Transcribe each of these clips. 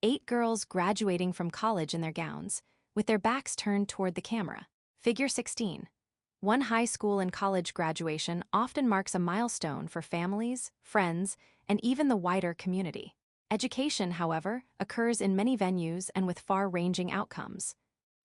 8 girls graduating from college in their gowns, with their backs turned toward the camera. Figure 16. One high school and college graduation often marks a milestone for families, friends, and even the wider community. Education, however, occurs in many venues and with far-ranging outcomes.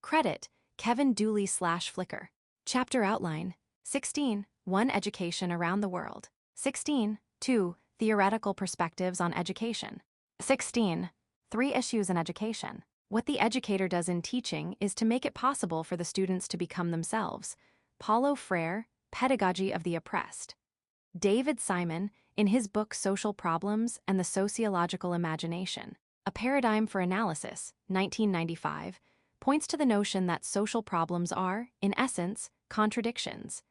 Credit, Kevin Dooley/Flickr. Chapter outline. 16. 1. Education around the world. 16. 2. Theoretical perspectives on education. 16. 3 issues in education. What the educator does in teaching is to make it possible for the students to become themselves. Paulo Freire, Pedagogy of the Oppressed. David Simon, in his book Social Problems and the Sociological Imagination, A Paradigm for Analysis, 1995, points to the notion that social problems are, in essence, contradictions.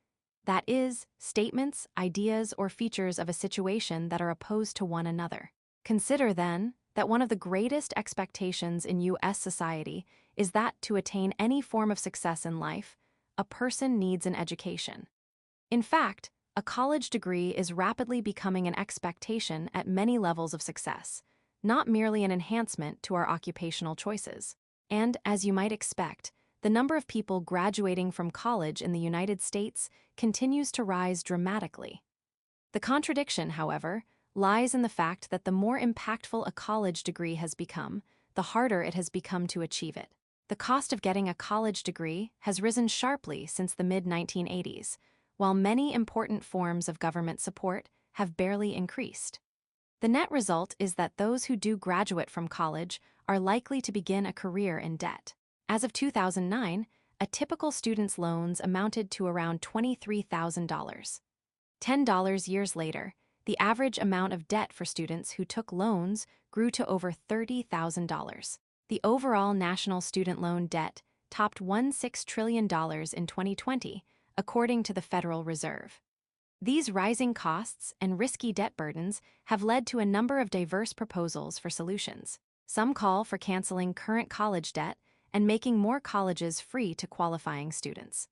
That is, statements, ideas, or features of a situation that are opposed to one another. Consider, then, that one of the greatest expectations in U.S. society is that to attain any form of success in life, a person needs an education. In fact, a college degree is rapidly becoming an expectation at many levels of success, not merely an enhancement to our occupational choices. And, as you might expect, the number of people graduating from college in the United States continues to rise dramatically. The contradiction, however, lies in the fact that the more impactful a college degree has become, the harder it has become to achieve it. The cost of getting a college degree has risen sharply since the mid-1980s, while many important forms of government support have barely increased. The net result is that those who do graduate from college are likely to begin a career in debt. As of 2009, a typical student's loans amounted to around $23,000. $10 years later, the average amount of debt for students who took loans grew to over $30,000. The overall national student loan debt topped $16 trillion in 2020, according to the Federal Reserve. These rising costs and risky debt burdens have led to a number of diverse proposals for solutions. Some call for canceling current college debt and making more colleges free to qualifying students.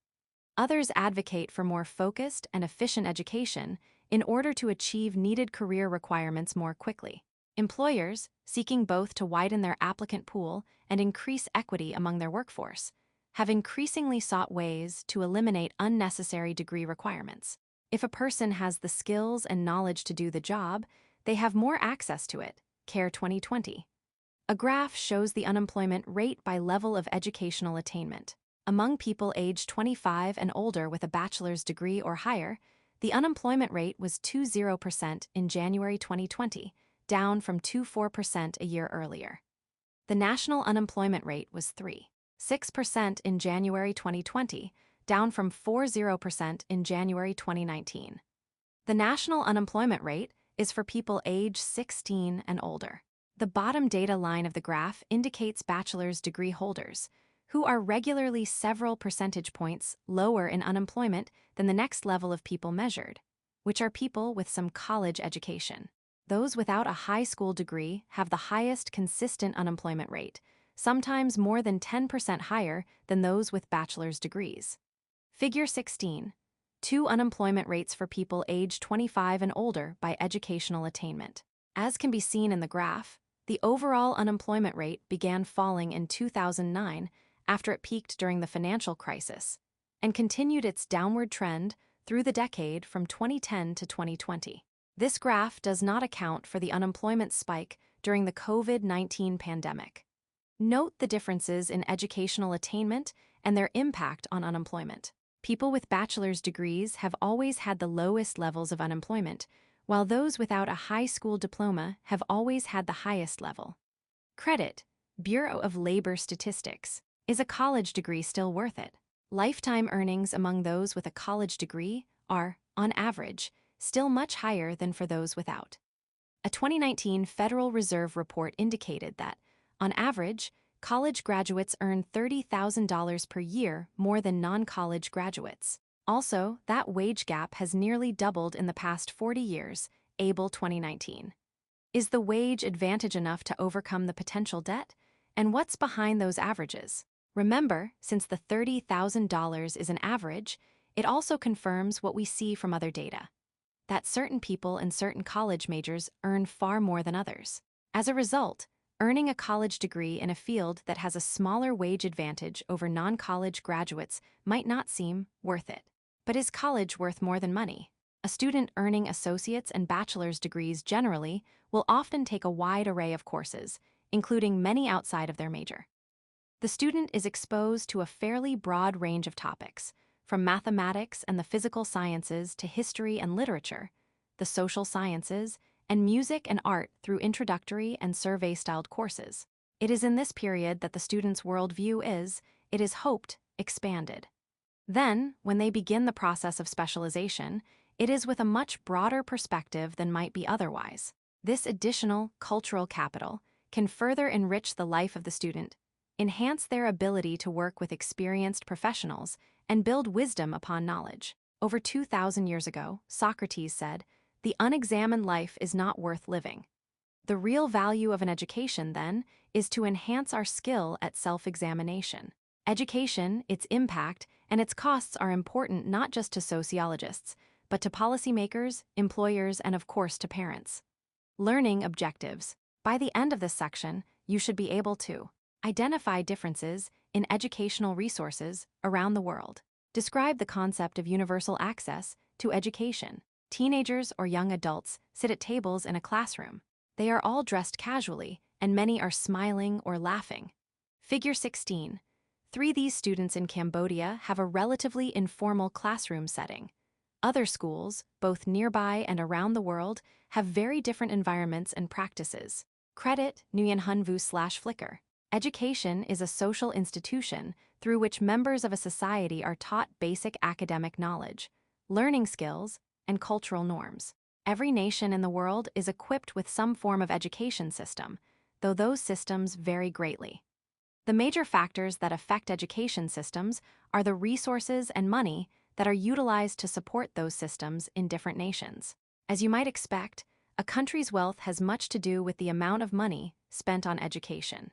Others advocate for more focused and efficient education in order to achieve needed career requirements more quickly. Employers, seeking both to widen their applicant pool and increase equity among their workforce, have increasingly sought ways to eliminate unnecessary degree requirements. If a person has the skills and knowledge to do the job, they have more access to it. CARE 2020. A graph shows the unemployment rate by level of educational attainment. Among people aged 25 and older with a bachelor's degree or higher, the unemployment rate was 20% in January 2020, down from 24% a year earlier. The national unemployment rate was 3.6% in January 2020, down from 4.0% in January 2019. The national unemployment rate is for people age 16 and older. The bottom data line of the graph indicates bachelor's degree holders, who are regularly several percentage points lower in unemployment than the next level of people measured, which are people with some college education. Those without a high school degree have the highest consistent unemployment rate, sometimes more than 10% higher than those with bachelor's degrees. Figure 16. 2 unemployment rates for people aged 25 and older by educational attainment. As can be seen in the graph, the overall unemployment rate began falling in 2009 after it peaked during the financial crisis, and continued its downward trend through the decade from 2010 to 2020. This graph does not account for the unemployment spike during the COVID-19 pandemic. Note the differences in educational attainment and their impact on unemployment. People with bachelor's degrees have always had the lowest levels of unemployment, while those without a high school diploma have always had the highest level. Credit, Bureau of Labor Statistics. Is a college degree still worth it? Lifetime earnings among those with a college degree are, on average, still much higher than for those without. A 2019 Federal Reserve report indicated that, on average, college graduates earn $30,000 per year more than non-college graduates. Also, that wage gap has nearly doubled in the past 40 years, Able 2019. Is the wage advantage enough to overcome the potential debt? And what's behind those averages? Remember, since the $30,000 is an average, it also confirms what we see from other data, that certain people in certain college majors earn far more than others. As a result, Earning a college degree in a field that has a smaller wage advantage over non-college graduates might not seem worth it. But is college worth more than money? A student earning associate's and bachelor's degrees generally will often take a wide array of courses, including many outside of their major. The student is exposed to a fairly broad range of topics, from mathematics and the physical sciences to history and literature, the social sciences, and music and art through introductory and survey-styled courses. It is in this period that the student's worldview is, it is hoped, expanded. Then, when they begin the process of specialization, it is with a much broader perspective than might be otherwise. This additional cultural capital can further enrich the life of the student, enhance their ability to work with experienced professionals, and build wisdom upon knowledge. Over 2,000 years ago, Socrates said, "The unexamined life is not worth living." The real value of an education, then, is to enhance our skill at self-examination. Education, its impact, and its costs are important not just to sociologists, but to policymakers, employers, and of course to parents. Learning objectives. By the end of this section, you should be able to identify differences in educational resources around the world. Describe the concept of universal access to education. Teenagers or young adults sit at tables in a classroom. They are all dressed casually, and many are smiling or laughing. Figure 16. These students in Cambodia have a relatively informal classroom setting. Other schools, both nearby and around the world, have very different environments and practices. Credit Nguyen Hun Vu/Flickr. Education is a social institution through which members of a society are taught basic academic knowledge, learning skills, and cultural norms. Every nation in the world is equipped with some form of education system, though those systems vary greatly. The major factors that affect education systems are the resources and money that are utilized to support those systems in different nations. As you might expect, a country's wealth has much to do with the amount of money spent on education.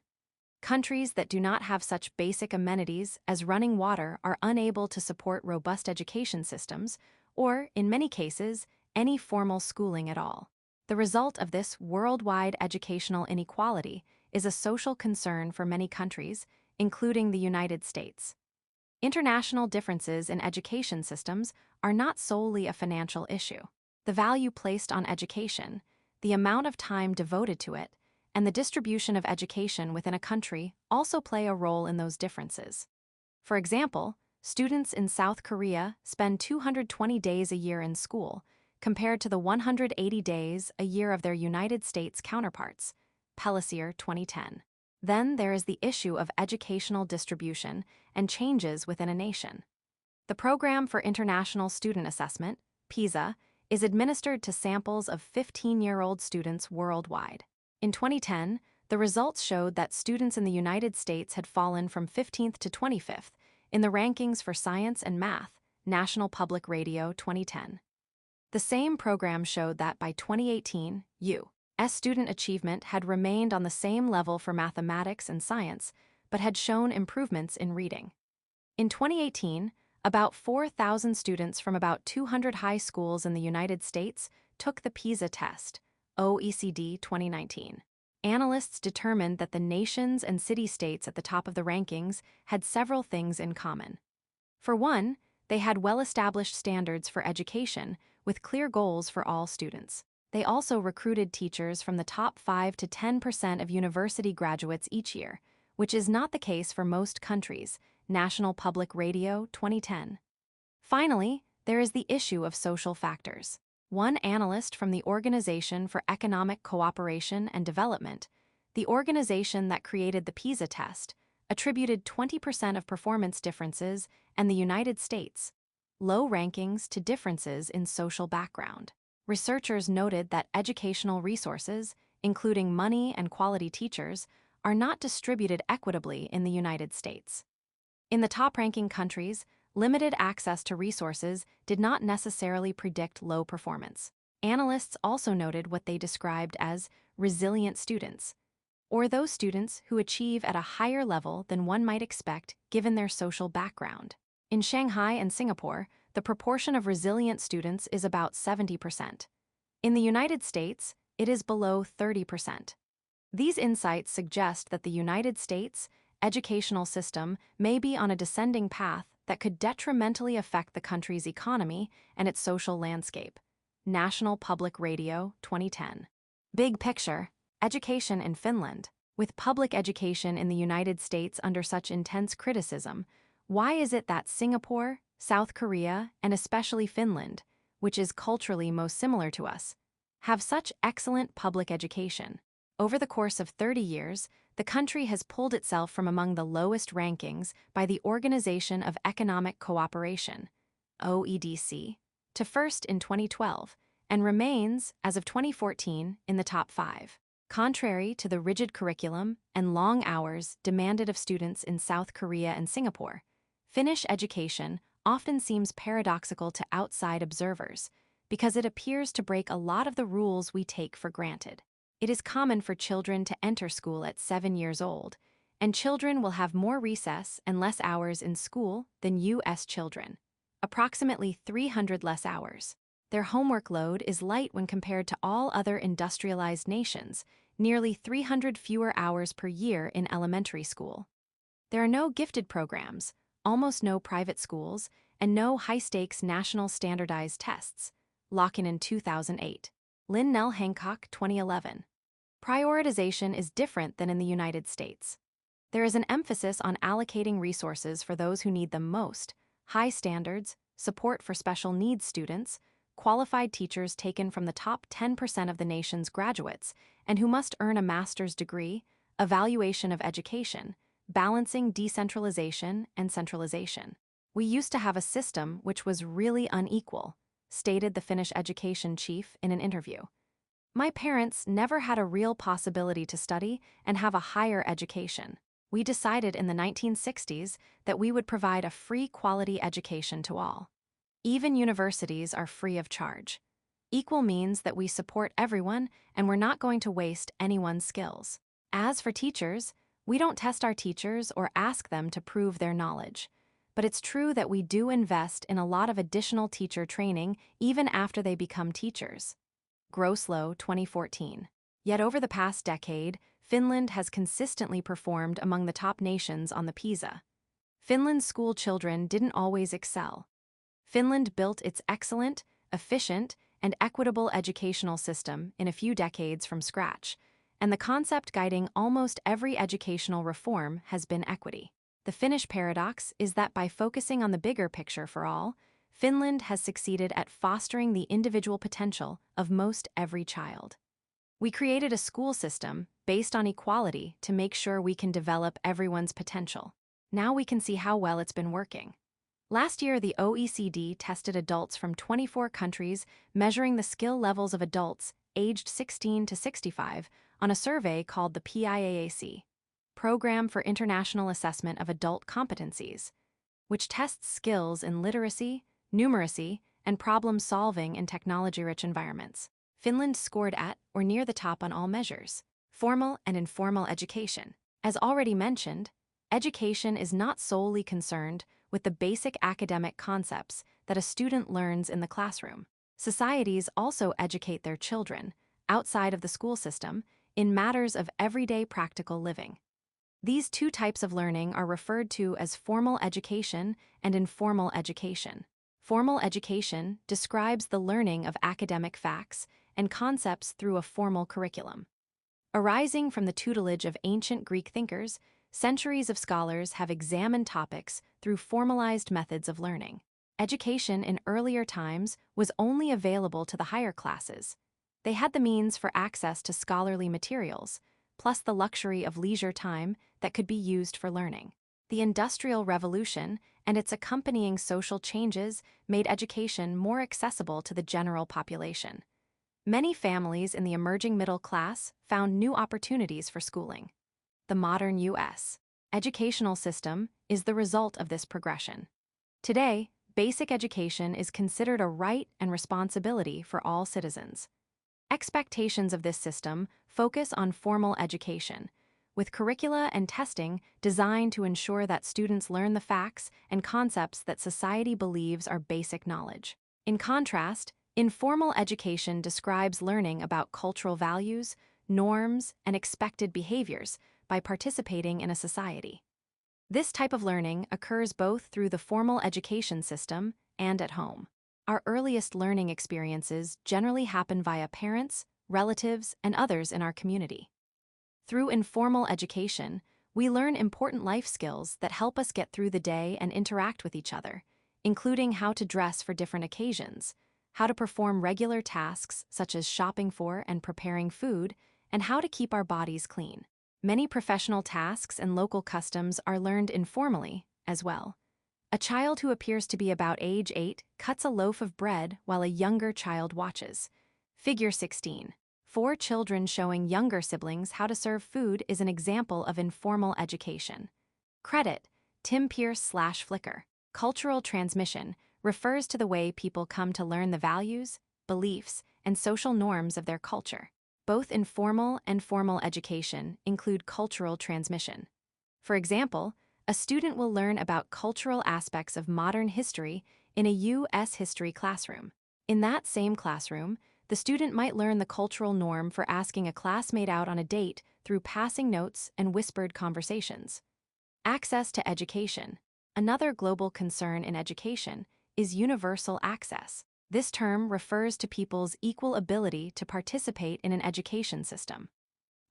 Countries that do not have such basic amenities as running water are unable to support robust education systems, or, in many cases, any formal schooling at all. The result of this worldwide educational inequality is a social concern for many countries, including the United States. International differences in education systems are not solely a financial issue. The value placed on education, the amount of time devoted to it, and the distribution of education within a country also play a role in those differences. For example, students in South Korea spend 220 days a year in school, compared to the 180 days a year of their United States counterparts, Pelletier 2010. Then there is the issue of educational distribution and changes within a nation. The Program for International Student Assessment, PISA, is administered to samples of 15-year-old students worldwide. In 2010, the results showed that students in the United States had fallen from 15th to 25th in the rankings for science and math, National Public Radio 2010. The same program showed that by 2018, U.S. student achievement had remained on the same level for mathematics and science, but had shown improvements in reading. In 2018, about 4,000 students from about 200 high schools in the United States took the PISA test, OECD 2019. Analysts determined that the nations and city-states at the top of the rankings had several things in common. For one, they had well-established standards for education with clear goals for all students. They also recruited teachers from the top 5 to 10% of university graduates each year, which is not the case for most countries, National Public Radio 2010. Finally, there is the issue of social factors. One analyst from the Organization for Economic Cooperation and Development, the organization that created the PISA test, attributed 20% of performance differences in the United States, low rankings to differences in social background. Researchers noted that educational resources, including money and quality teachers, are not distributed equitably in the United States. In the top-ranking countries, limited access to resources did not necessarily predict low performance. Analysts also noted what they described as resilient students, or those students who achieve at a higher level than one might expect given their social background. In Shanghai and Singapore, the proportion of resilient students is about 70%. In the United States, it is below 30%. These insights suggest that the United States educational system may be on a descending path that could detrimentally affect the country's economy and its social landscape. National Public Radio, 2010. Big picture: education in Finland. With public education in the United States under such intense criticism, why is it that Singapore, South Korea, and especially Finland, which is culturally most similar to us, have such excellent public education? Over the course of 30 years, the country has pulled itself from among the lowest rankings by the Organization of Economic Cooperation, OEDC, to first in 2012, and remains, as of 2014, in the top 5. Contrary to the rigid curriculum and long hours demanded of students in South Korea and Singapore, Finnish education often seems paradoxical to outside observers because it appears to break a lot of the rules we take for granted. It is common for children to enter school at 7 years old, and children will have more recess and less hours in school than U.S. children, approximately 300 less hours. Their homework load is light when compared to all other industrialized nations, nearly 300 fewer hours per year in elementary school. There are no gifted programs, almost no private schools, and no high-stakes national standardized tests. Lock-in 2008. Lin-Nell Hancock, 2011. Prioritization is different than in the United States. There is an emphasis on allocating resources for those who need them most: high standards, support for special needs students, qualified teachers taken from the top 10% of the nation's graduates and who must earn a master's degree, evaluation of education, balancing decentralization and centralization. We used to have a system which was really unequal, stated the Finnish education chief in an interview. My parents never had a real possibility to study and have a higher education. We decided in the 1960s that we would provide a free quality education to all. Even universities are free of charge. Equal means that we support everyone and we're not going to waste anyone's skills. As for teachers, we don't test our teachers or ask them to prove their knowledge. But it's true that we do invest in a lot of additional teacher training even after they become teachers. Groslow, 2014. Yet over the past decade, Finland has consistently performed among the top nations on the PISA. Finland's school children didn't always excel. Finland built its excellent, efficient, and equitable educational system in a few decades from scratch, and the concept guiding almost every educational reform has been equity. The Finnish paradox is that by focusing on the bigger picture for all, Finland has succeeded at fostering the individual potential of most every child. We created a school system based on equality to make sure we can develop everyone's potential. Now we can see how well it's been working. Last year, the OECD tested adults from 24 countries, measuring the skill levels of adults aged 16 to 65 on a survey called the PIAAC, Program for International Assessment of Adult Competencies, which tests skills in literacy, numeracy, and problem-solving in technology-rich environments. Finland scored at or near the top on all measures. Formal and informal education. As already mentioned, education is not solely concerned with the basic academic concepts that a student learns in the classroom. Societies also educate their children, outside of the school system, in matters of everyday practical living. These two types of learning are referred to as formal education and informal education. Formal education describes the learning of academic facts and concepts through a formal curriculum. Arising from the tutelage of ancient Greek thinkers, centuries of scholars have examined topics through formalized methods of learning. Education in earlier times was only available to the higher classes. They had the means for access to scholarly materials, plus the luxury of leisure time that could be used for learning. The Industrial Revolution and its accompanying social changes made education more accessible to the general population. Many families in the emerging middle class found new opportunities for schooling. The modern U.S. educational system is the result of this progression. Today, basic education is considered a right and responsibility for all citizens. Expectations of this system focus on formal education, with curricula and testing designed to ensure that students learn the facts and concepts that society believes are basic knowledge. In contrast, informal education describes learning about cultural values, norms, and expected behaviors by participating in a society. This type of learning occurs both through the formal education system and at home. Our earliest learning experiences generally happen via parents, relatives, and others in our community. Through informal education, we learn important life skills that help us get through the day and interact with each other, including how to dress for different occasions, how to perform regular tasks such as shopping for and preparing food, and how to keep our bodies clean. Many professional tasks and local customs are learned informally as well. A child who appears to be about age 8 cuts a loaf of bread while a younger child watches. Figure 16. 4 children showing younger siblings how to serve food is an example of informal education. Credit, Tim Pierce/Flickr. Cultural transmission refers to the way people come to learn the values, beliefs, and social norms of their culture. Both informal and formal education include cultural transmission. For example, a student will learn about cultural aspects of modern history in a U.S. history classroom. In that same classroom, the student might learn the cultural norm for asking a classmate out on a date through passing notes and whispered conversations. Access to education. Another global concern in education is universal access. This term refers to people's equal ability to participate in an education system.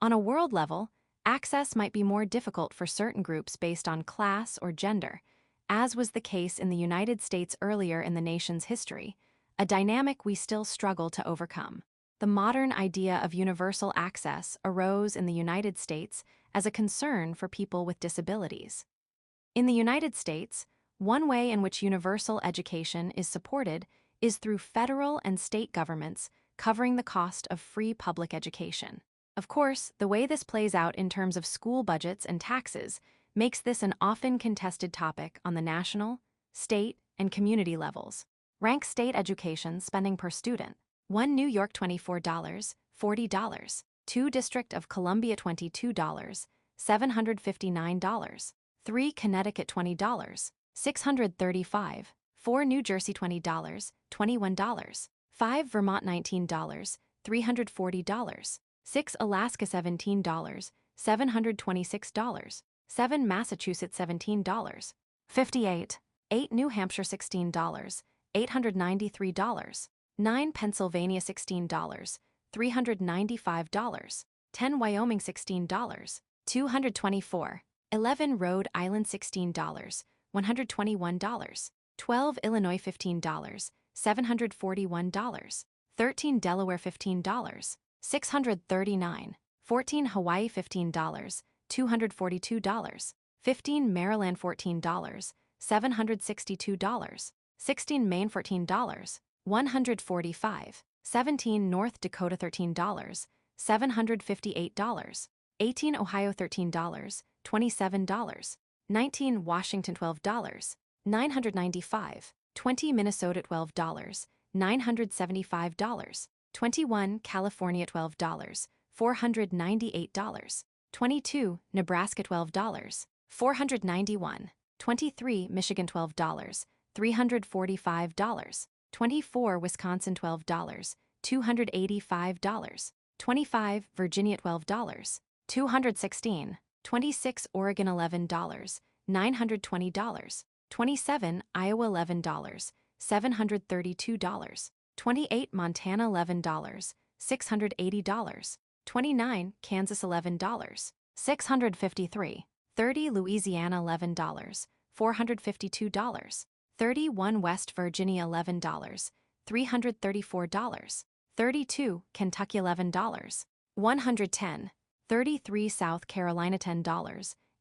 On a world level, access might be more difficult for certain groups based on class or gender, as was the case in the United States earlier in the nation's history, a dynamic we still struggle to overcome. The modern idea of universal access arose in the United States as a concern for people with disabilities. In the United States, one way in which universal education is supported is through federal and state governments covering the cost of free public education. Of course, the way this plays out in terms of school budgets and taxes makes this an often contested topic on the national, state, and community levels. Rank state education spending per student. 1 New York $24, $40. 2 District of Columbia $22, $759. 3 Connecticut $20, $635. 4 New Jersey $20, $21. 5 Vermont $19, $340. 6 Alaska $17, $726. 7 Massachusetts $17, $58. 8 New Hampshire $16, $893. 9 Pennsylvania $16, $395. 10 Wyoming $16, $224. 11 Rhode Island $16, $121. 12 Illinois $15, $741. 13 Delaware $15, $639. 14 Hawaii $15, $242. 15 Maryland $14, $762. 16 Maine $14, $145. 17 North Dakota $13, $758. 18 Ohio $13, $27. 19 Washington $12, $995. 20 Minnesota $12, $975. 21 California $12, $498. 22 Nebraska $12, $491. 23 Michigan $12, $345. 24 Wisconsin $12, $285. 25 Virginia $12, $216. 26 Oregon $11, $920. 27 Iowa $11, $732. 28 Montana $11, $680. 29 Kansas $11, $653. 30 Louisiana $11, $452. 31 West Virginia $11, $334. 32 Kentucky $11, $110. 33 South Carolina $10,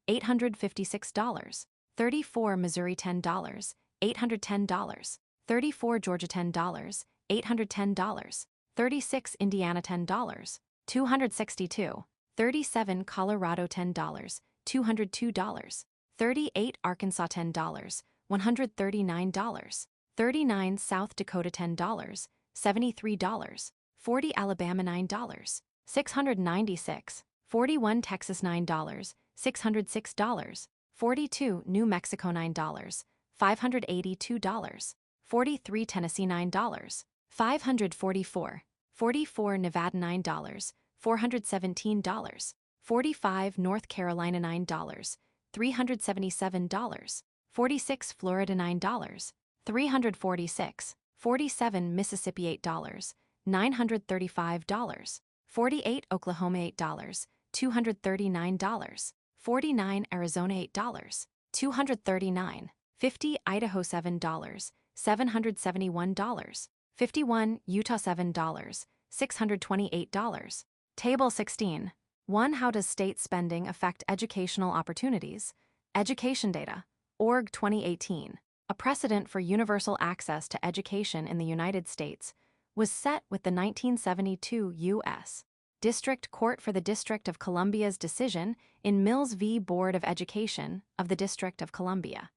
$856. 34 Missouri $10, $810. 34 Georgia $10, $810. 36 Indiana $10, $262. 37 Colorado $10, $202. 38 Arkansas $10, $139. 39 South Dakota $10, $73. 40 Alabama $9, $696. 41 Texas $9, $606. 42 New Mexico $9, $582. 43 Tennessee $9, $544. 44 Nevada $9, $417, 45 North Carolina $9, $377, 46 Florida $9, 346, 47 Mississippi $8, $935, 48 Oklahoma $8, $239, 49 Arizona $8, $239, 50 Idaho $7, $771, 51 Utah $7, $628. Table 16. 1. How does state spending affect educational opportunities? Education Data. Org 2018. A precedent for universal access to education in the United States was set with the 1972 U.S. District Court for the District of Columbia's decision in Mills v. Board of Education of the District of Columbia.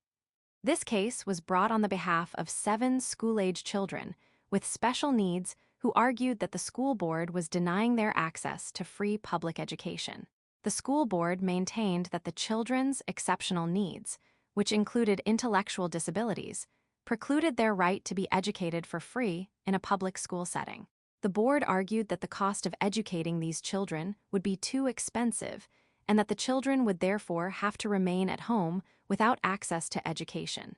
This case was brought on the behalf of 7 school-age children with special needs who argued that the school board was denying their access to free public education. The school board maintained that the children's exceptional needs, which included intellectual disabilities, precluded their right to be educated for free in a public school setting. The board argued that the cost of educating these children would be too expensive and that the children would therefore have to remain at home without access to education.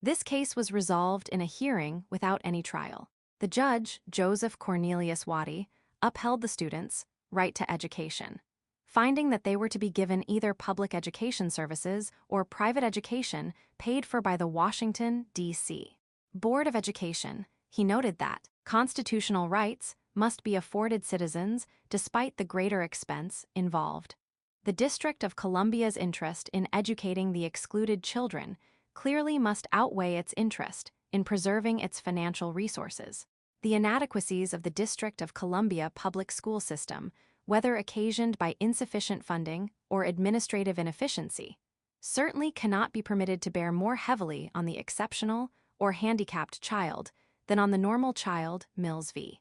This case was resolved in a hearing without any trial. The judge, Joseph Cornelius Waddy, upheld the students' right to education, finding that they were to be given either public education services or private education paid for by the Washington, D.C. Board of Education. He noted that constitutional rights must be afforded citizens despite the greater expense involved. The District of Columbia's interest in educating the excluded children clearly must outweigh its interest in preserving its financial resources. The inadequacies of the District of Columbia public school system, whether occasioned by insufficient funding or administrative inefficiency, certainly cannot be permitted to bear more heavily on the exceptional or handicapped child than on the normal child. Mills v.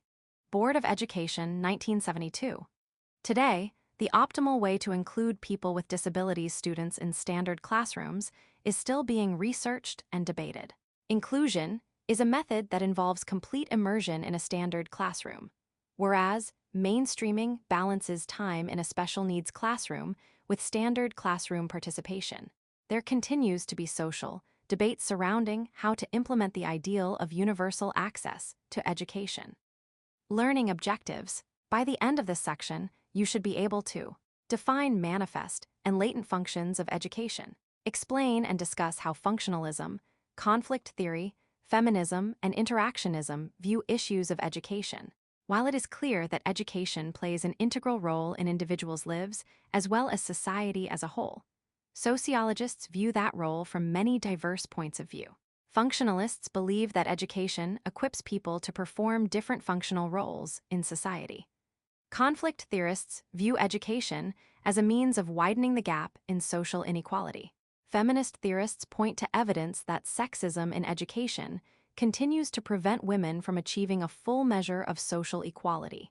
Board of Education, 1972. Today, the optimal way to include people with disabilities students in standard classrooms is still being researched and debated. Inclusion is a method that involves complete immersion in a standard classroom, whereas mainstreaming balances time in a special needs classroom with standard classroom participation. There continues to be social debate surrounding how to implement the ideal of universal access to education. Learning objectives. By the end of this section, you should be able to define manifest and latent functions of education, explain and discuss how functionalism, conflict theory, feminism, and interactionism view issues of education. While it is clear that education plays an integral role in individuals' lives as well as society as a whole, sociologists view that role from many diverse points of view. Functionalists believe that education equips people to perform different functional roles in society. Conflict theorists view education as a means of widening the gap in social inequality. Feminist theorists point to evidence that sexism in education continues to prevent women from achieving a full measure of social equality.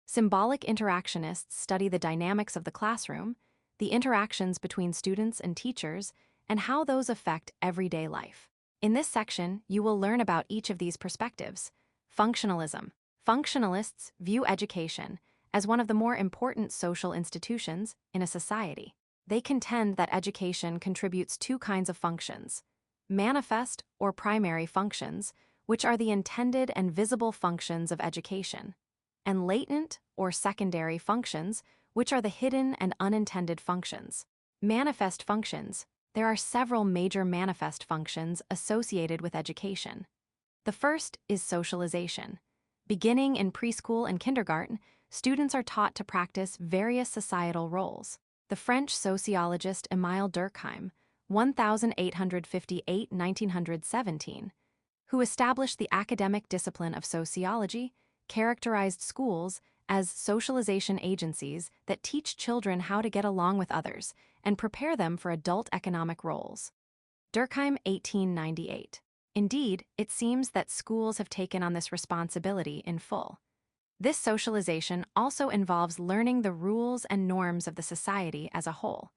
Symbolic interactionists study the dynamics of the classroom, the interactions between students and teachers, and how those affect everyday life. In this section, you will learn about each of these perspectives. Functionalism. Functionalists view education as one of the more important social institutions in a society. They contend that education contributes 2 kinds of functions: manifest or primary functions, which are the intended and visible functions of education, and latent or secondary functions, which are the hidden and unintended functions. Manifest functions. There are several major manifest functions associated with education. The first is socialization. Beginning in preschool and kindergarten, students are taught to practice various societal roles. The French sociologist Émile Durkheim, 1858–1917, who established the academic discipline of sociology, characterized schools as socialization agencies that teach children how to get along with others and prepare them for adult economic roles. Durkheim, 1898. Indeed, it seems that schools have taken on this responsibility in full. This socialization also involves learning the rules and norms of the society as a whole.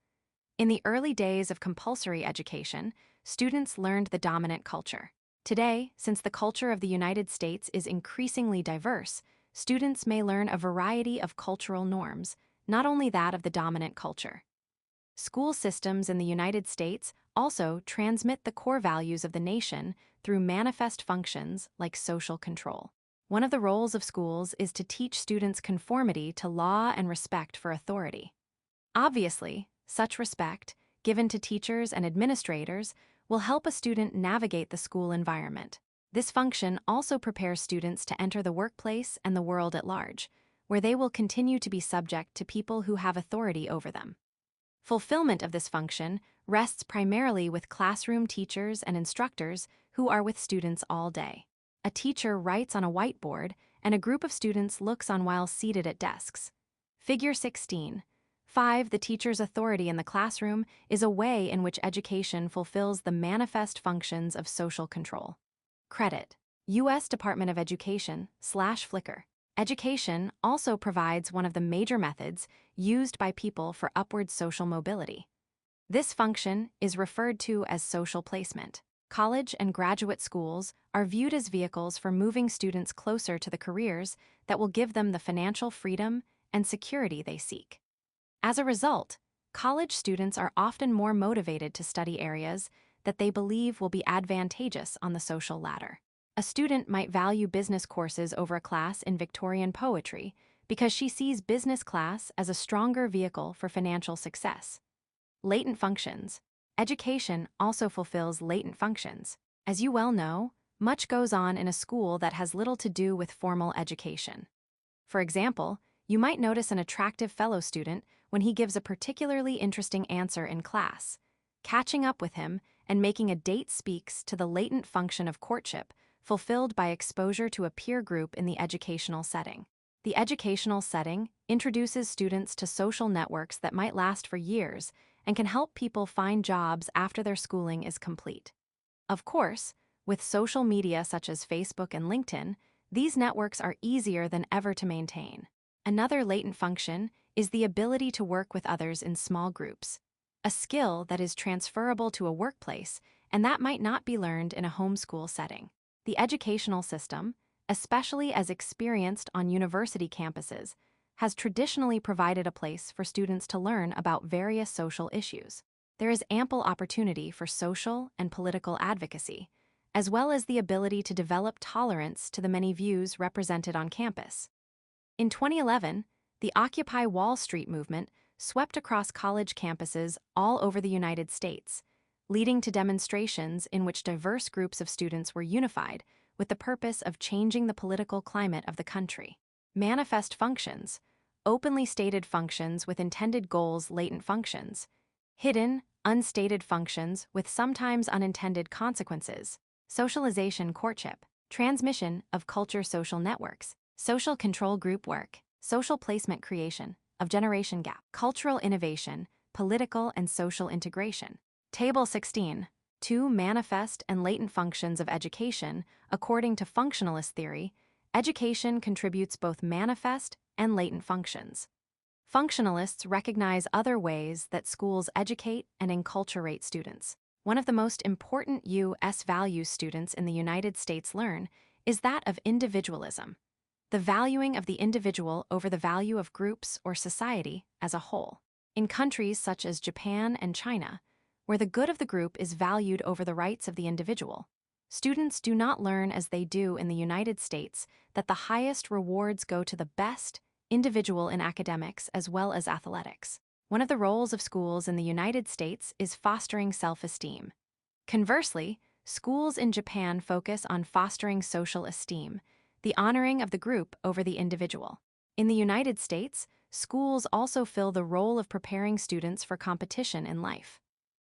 In the early days of compulsory education, students learned the dominant culture. Today, since the culture of the United States is increasingly diverse, students may learn a variety of cultural norms, not only that of the dominant culture. School systems in the United States also transmit the core values of the nation through manifest functions like social control. One of the roles of schools is to teach students conformity to law and respect for authority. Obviously, such respect, given to teachers and administrators, will help a student navigate the school environment. This function also prepares students to enter the workplace and the world at large, where they will continue to be subject to people who have authority over them. Fulfillment of this function rests primarily with classroom teachers and instructors who are with students all day. A teacher writes on a whiteboard, and a group of students looks on while seated at desks. Figure 16. 5. The teacher's authority in the classroom is a way in which education fulfills the manifest functions of social control. Credit: U.S. Department of Education/Flickr. Education also provides one of the major methods used by people for upward social mobility. This function is referred to as social placement. College and graduate schools are viewed as vehicles for moving students closer to the careers that will give them the financial freedom and security they seek. As a result, college students are often more motivated to study areas that they believe will be advantageous on the social ladder. A student might value business courses over a class in Victorian poetry because she sees business class as a stronger vehicle for financial success. Latent functions. Education also fulfills latent functions. As you well know, much goes on in a school that has little to do with formal education. For example, you might notice an attractive fellow student when he gives a particularly interesting answer in class. Catching up with him and making a date speaks to the latent function of courtship, fulfilled by exposure to a peer group in the educational setting. The educational setting introduces students to social networks that might last for years and can help people find jobs after their schooling is complete. Of course, with social media such as Facebook and LinkedIn, these networks are easier than ever to maintain. Another latent function is the ability to work with others in small groups, a skill that is transferable to a workplace and that might not be learned in a homeschool setting. The educational system, especially as experienced on university campuses, has traditionally provided a place for students to learn about various social issues. There is ample opportunity for social and political advocacy, as well as the ability to develop tolerance to the many views represented on campus. In 2011, the Occupy Wall Street movement swept across college campuses all over the United States, leading to demonstrations in which diverse groups of students were unified with the purpose of changing the political climate of the country. Manifest functions, openly stated functions with intended goals, latent functions, hidden, unstated functions with sometimes unintended consequences, socialization, courtship, transmission of culture, social networks, social control, group work, social placement, creation of generation gap, cultural innovation, political and social integration. Table 16. 2 manifest and latent functions of education. According to functionalist theory, education contributes both manifest and latent functions. Functionalists recognize other ways that schools educate and enculturate students. One of the most important U.S. values students in the United States learn is that of individualism, the valuing of the individual over the value of groups or society as a whole. In countries such as Japan and China, where the good of the group is valued over the rights of the individual, students do not learn as they do in the United States that the highest rewards go to the best individual in academics as well as athletics. One of the roles of schools in the United States is fostering self-esteem. Conversely, schools in Japan focus on fostering social esteem, the honoring of the group over the individual. In the United States, schools also fill the role of preparing students for competition in life.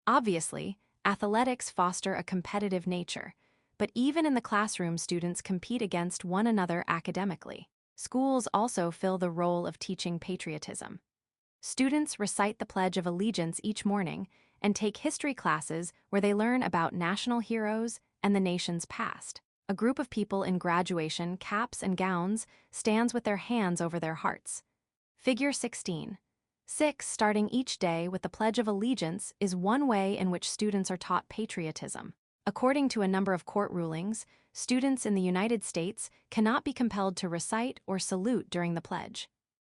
Obviously, athletics foster a competitive nature, but even in the classroom, students compete against one another academically. Schools also fill the role of teaching patriotism. Students recite the Pledge of Allegiance each morning and take history classes where they learn about national heroes and the nation's past. A group of people in graduation caps and gowns stands with their hands over their hearts. Figure 16. 6. Starting each day with the Pledge of Allegiance is one way in which students are taught patriotism. According to a number of court rulings, students in the United States cannot be compelled to recite or salute during the pledge.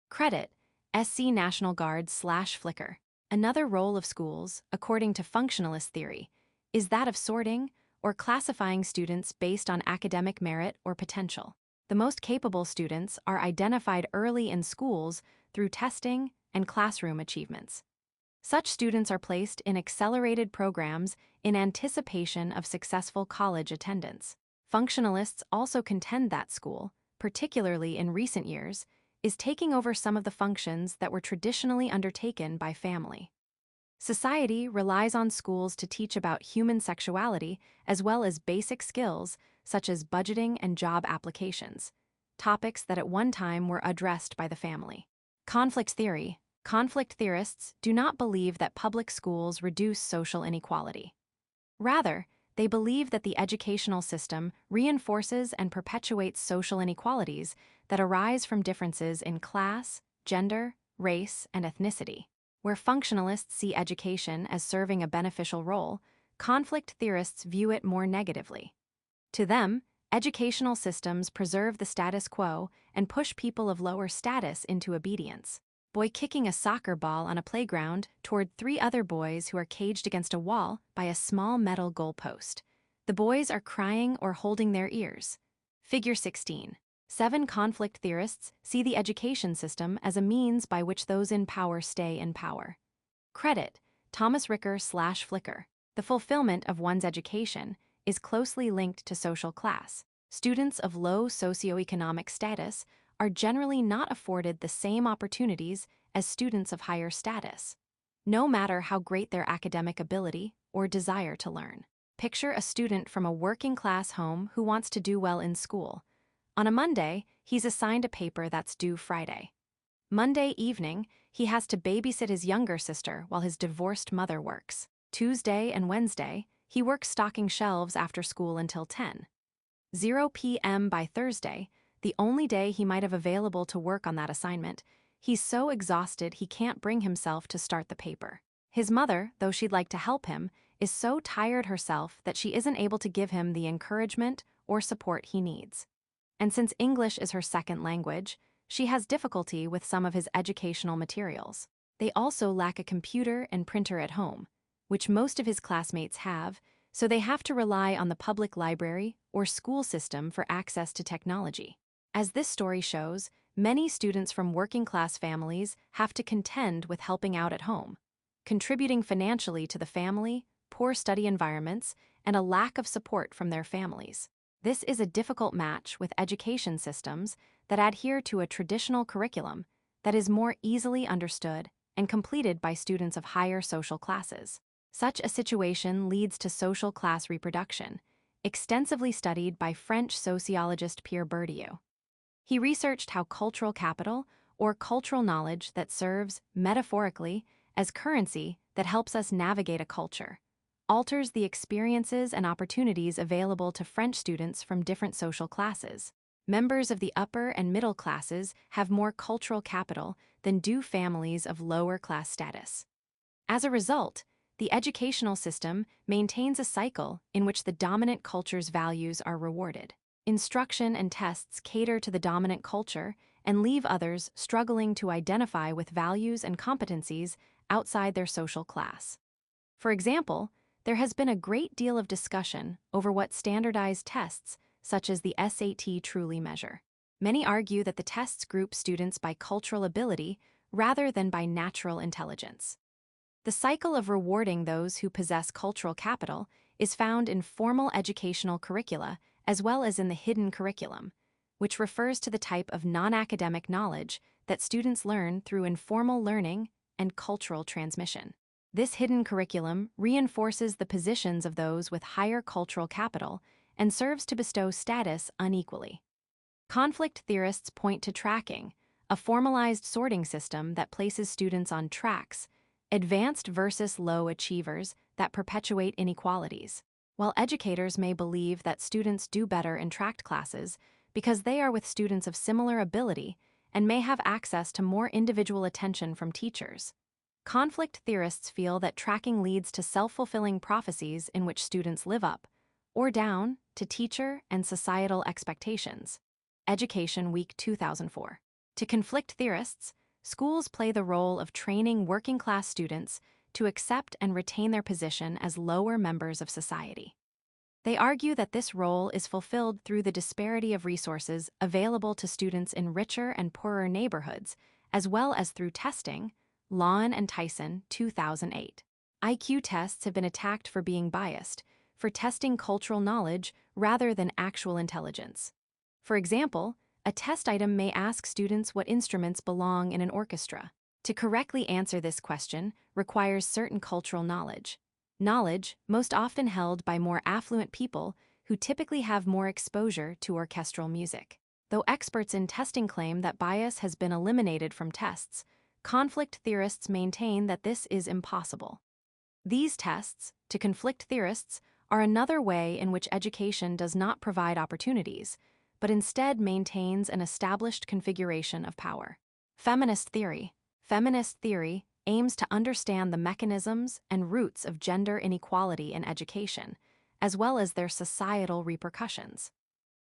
Credit, SC National Guard/Flicker. Another role of schools, according to functionalist theory, is that of sorting or classifying students based on academic merit or potential. The most capable students are identified early in schools through testing and classroom achievements. Such students are placed in accelerated programs in anticipation of successful college attendance. Functionalists also contend that school, particularly in recent years, is taking over some of the functions that were traditionally undertaken by family. Society relies on schools to teach about human sexuality as well as basic skills such as budgeting and job applications, topics that at one time were addressed by the family. Conflict theory. Conflict theorists do not believe that public schools reduce social inequality. Rather, they believe that the educational system reinforces and perpetuates social inequalities that arise from differences in class, gender, race, and ethnicity. Where functionalists see education as serving a beneficial role, conflict theorists view it more negatively. To them, educational systems preserve the status quo and push people of lower status into obedience. Boy kicking a soccer ball on a playground toward 3 other boys who are caged against a wall by a small metal goalpost. The boys are crying or holding their ears. Figure 16. 7 conflict theorists see the education system as a means by which those in power stay in power. Credit, Thomas Ricker/Flicker. The fulfillment of one's education is closely linked to social class. Students of low socioeconomic status are generally not afforded the same opportunities as students of higher status, no matter how great their academic ability or desire to learn. Picture a student from a working-class home who wants to do well in school. On a Monday, he's assigned a paper that's due Friday. Monday evening, he has to babysit his younger sister while his divorced mother works. Tuesday and Wednesday, he works stocking shelves after school until 10:00 p.m. by Thursday, the only day he might have available to work on that assignment. He's so exhausted he can't bring himself to start the paper. His mother, though she'd like to help him, is so tired herself that she isn't able to give him the encouragement or support he needs. And since English is her second language, she has difficulty with some of his educational materials. They also lack a computer and printer at home, which most of his classmates have, so they have to rely on the public library or school system for access to technology. As this story shows, many students from working-class families have to contend with helping out at home, contributing financially to the family, poor study environments, and a lack of support from their families. This is a difficult match with education systems that adhere to a traditional curriculum that is more easily understood and completed by students of higher social classes. Such a situation leads to social class reproduction, extensively studied by French sociologist Pierre Bourdieu. He researched how cultural capital, or cultural knowledge that serves, metaphorically, as currency that helps us navigate a culture, alters the experiences and opportunities available to French students from different social classes. Members of the upper and middle classes have more cultural capital than do families of lower class status. As a result, the educational system maintains a cycle in which the dominant culture's values are rewarded. Instruction and tests cater to the dominant culture and leave others struggling to identify with values and competencies outside their social class. For example, there has been a great deal of discussion over what standardized tests, such as the SAT, truly measure. Many argue that the tests group students by cultural ability rather than by natural intelligence. The cycle of rewarding those who possess cultural capital is found in formal educational curricula as well as in the hidden curriculum, which refers to the type of non-academic knowledge that students learn through informal learning and cultural transmission. This hidden curriculum reinforces the positions of those with higher cultural capital and serves to bestow status unequally. Conflict theorists point to tracking, a formalized sorting system that places students on tracks, advanced versus low achievers that perpetuate inequalities. While educators may believe that students do better in tracked classes because they are with students of similar ability and may have access to more individual attention from teachers, conflict theorists feel that tracking leads to self-fulfilling prophecies in which students live up, or down to teacher and societal expectations. Education Week 2004. To conflict theorists, schools play the role of training working-class students to accept and retain their position as lower members of society. They argue that this role is fulfilled through the disparity of resources available to students in richer and poorer neighborhoods, as well as through testing. Lawn and Tyson, 2008. IQ tests have been attacked for being biased, for testing cultural knowledge rather than actual intelligence. For example, a test item may ask students what instruments belong in an orchestra. To correctly answer this question requires certain cultural knowledge. Knowledge, most often held by more affluent people who typically have more exposure to orchestral music. Though experts in testing claim that bias has been eliminated from tests, conflict theorists maintain that this is impossible. These tests, to conflict theorists, are another way in which education does not provide opportunities, but instead maintains an established configuration of power. Feminist theory. Feminist theory aims to understand the mechanisms and roots of gender inequality in education, as well as their societal repercussions.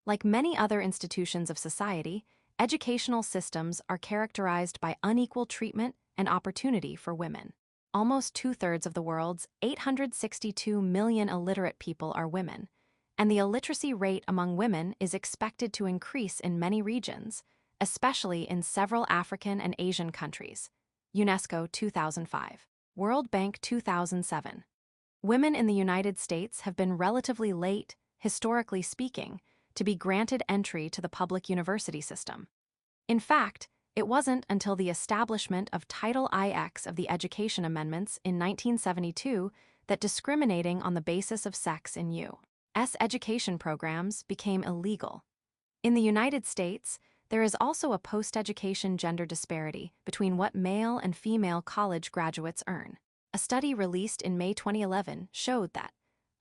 Like many other institutions of society, educational systems are characterized by unequal treatment and opportunity for women. Almost two-thirds of the world's 862 million illiterate people are women, and the illiteracy rate among women is expected to increase in many regions, especially in several African and Asian countries. UNESCO 2005. World Bank 2007. Women in the United States have been relatively late, historically speaking, to be granted entry to the public university system. In fact, it wasn't until the establishment of Title IX of the Education Amendments in 1972 that discriminating on the basis of sex in U.S. education programs became illegal. In the United States, there is also a post-education gender disparity between what male and female college graduates earn. A study released in May 2011 showed that,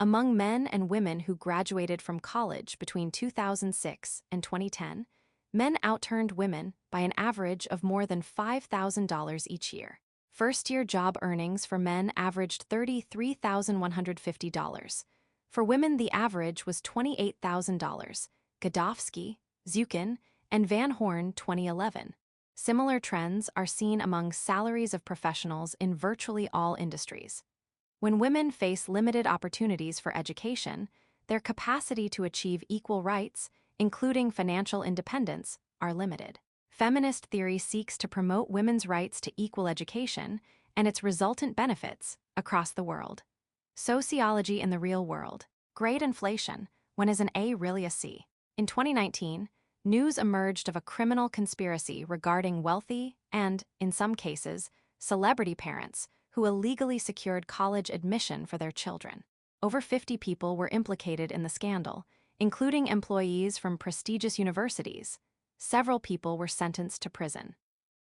among men and women who graduated from college between 2006 and 2010, men outearned women by an average of more than $5,000 each year. First-year job earnings for men averaged $33,150. For women, the average was $28,000. Godofsky, Zukin, and Van Horn 2011. Similar trends are seen among salaries of professionals in virtually all industries. When women face limited opportunities for education, their capacity to achieve equal rights, including financial independence, are limited. Feminist theory seeks to promote women's rights to equal education and its resultant benefits across the world. Sociology in the real world. Grade inflation. When is an A really a C? In 2019, news emerged of a criminal conspiracy regarding wealthy and, in some cases, celebrity parents who illegally secured college admission for their children. Over 50 people were implicated in the scandal, including employees from prestigious universities. Several people were sentenced to prison.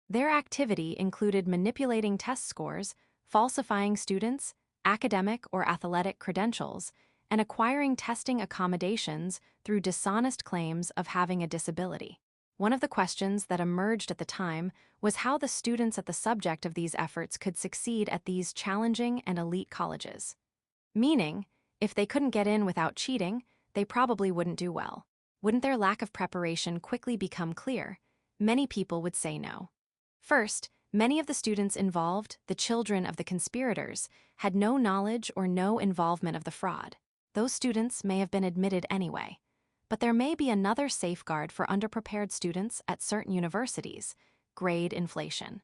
Their activity included manipulating test scores, falsifying students' academic or athletic credentials, and acquiring testing accommodations through dishonest claims of having a disability. One of the questions that emerged at the time was how the students at the subject of these efforts could succeed at these challenging and elite colleges. Meaning, if they couldn't get in without cheating, they probably wouldn't do well. Wouldn't their lack of preparation quickly become clear? Many people would say no. First, many of the students involved, the children of the conspirators, had no knowledge or no involvement of the fraud. Those students may have been admitted anyway. But there may be another safeguard for underprepared students at certain universities: grade inflation.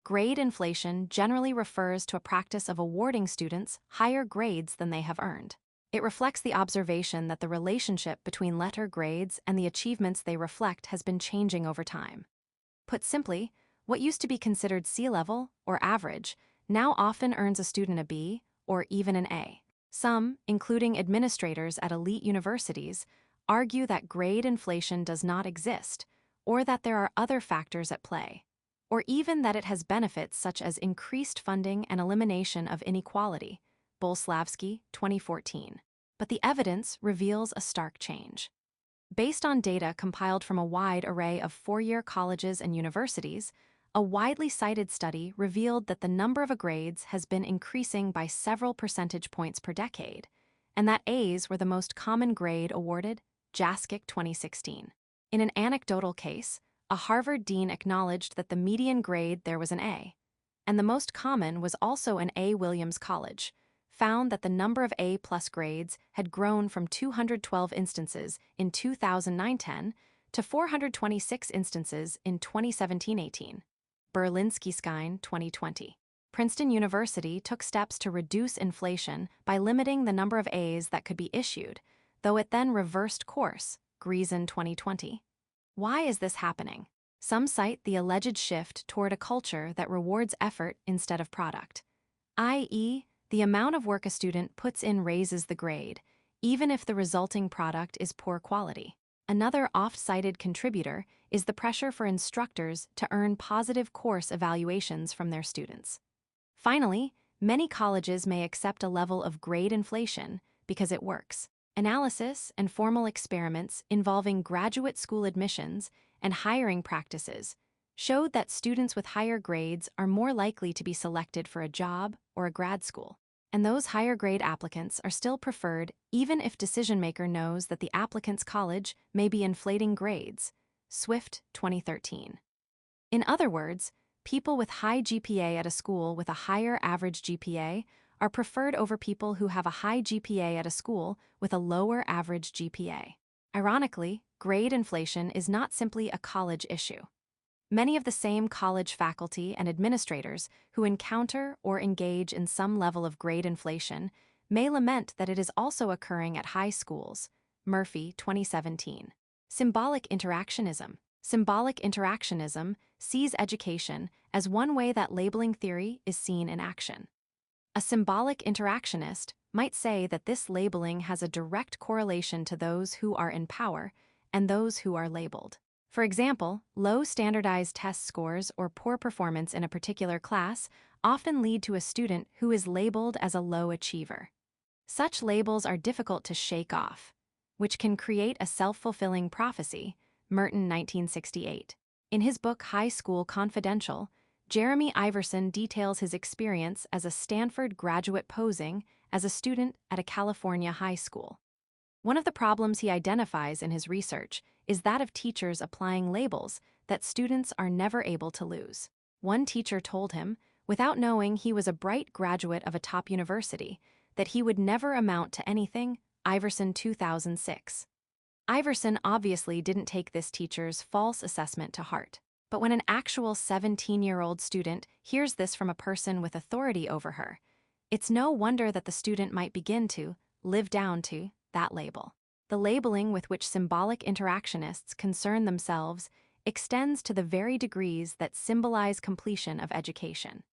Grade inflation generally refers to a practice of awarding students higher grades than they have earned. It reflects the observation that the relationship between letter grades and the achievements they reflect has been changing over time. Put simply, what used to be considered C-level or average now often earns a student a B or even an A. Some, including administrators at elite universities, argue that grade inflation does not exist, or that there are other factors at play, or even that it has benefits such as increased funding and elimination of inequality. Bolslavsky, 2014. But the evidence reveals a stark change. Based on data compiled from a wide array of four-year colleges and universities, a widely cited study revealed that the number of grades has been increasing by several percentage points per decade, and that A's were the most common grade awarded, Jaskic 2016. In an anecdotal case, a Harvard dean acknowledged that the median grade there was an A, and the most common was also an A. Williams College, found that the number of A-plus grades had grown from 212 instances in 2009-10 to 426 instances in 2017-18. Berlinski-Skine 2020. Princeton University took steps to reduce inflation by limiting the number of A's that could be issued, though it then reversed course, Griesen 2020. Why is this happening? Some cite the alleged shift toward a culture that rewards effort instead of product, i.e., the amount of work a student puts in raises the grade, even if the resulting product is poor quality. Another oft-cited contributor is the pressure for instructors to earn positive course evaluations from their students. Finally, many colleges may accept a level of grade inflation because it works. Analysis and formal experiments involving graduate school admissions and hiring practices showed that students with higher grades are more likely to be selected for a job or a grad school. And those higher grade applicants are still preferred even if decision-maker knows that the applicant's college may be inflating grades. Swift 2013. In other words, people with high GPA at a school with a higher average GPA are preferred over people who have a high GPA at a school with a lower average GPA. Ironically, grade inflation is not simply a college issue. Many of the same college faculty and administrators who encounter or engage in some level of grade inflation may lament that it is also occurring at high schools. Murphy 2017. Symbolic interactionism. Symbolic interactionism sees education as one way that labeling theory is seen in action. A symbolic interactionist might say that this labeling has a direct correlation to those who are in power and those who are labeled. For example, low standardized test scores or poor performance in a particular class often lead to a student who is labeled as a low achiever. Such labels are difficult to shake off, which can create a self-fulfilling prophecy. Merton 1968. In his book High School Confidential, Jeremy Iverson details his experience as a Stanford graduate posing as a student at a California high school. One of the problems he identifies in his research is that of teachers applying labels that students are never able to lose. One teacher told him, without knowing he was a bright graduate of a top university, that he would never amount to anything. Iverson 2006. Iverson obviously didn't take this teacher's false assessment to heart. But when an actual 17-year-old student hears this from a person with authority over her, it's no wonder that the student might begin to live down to that label. The labeling with which symbolic interactionists concern themselves extends to the very degrees that symbolize completion of education.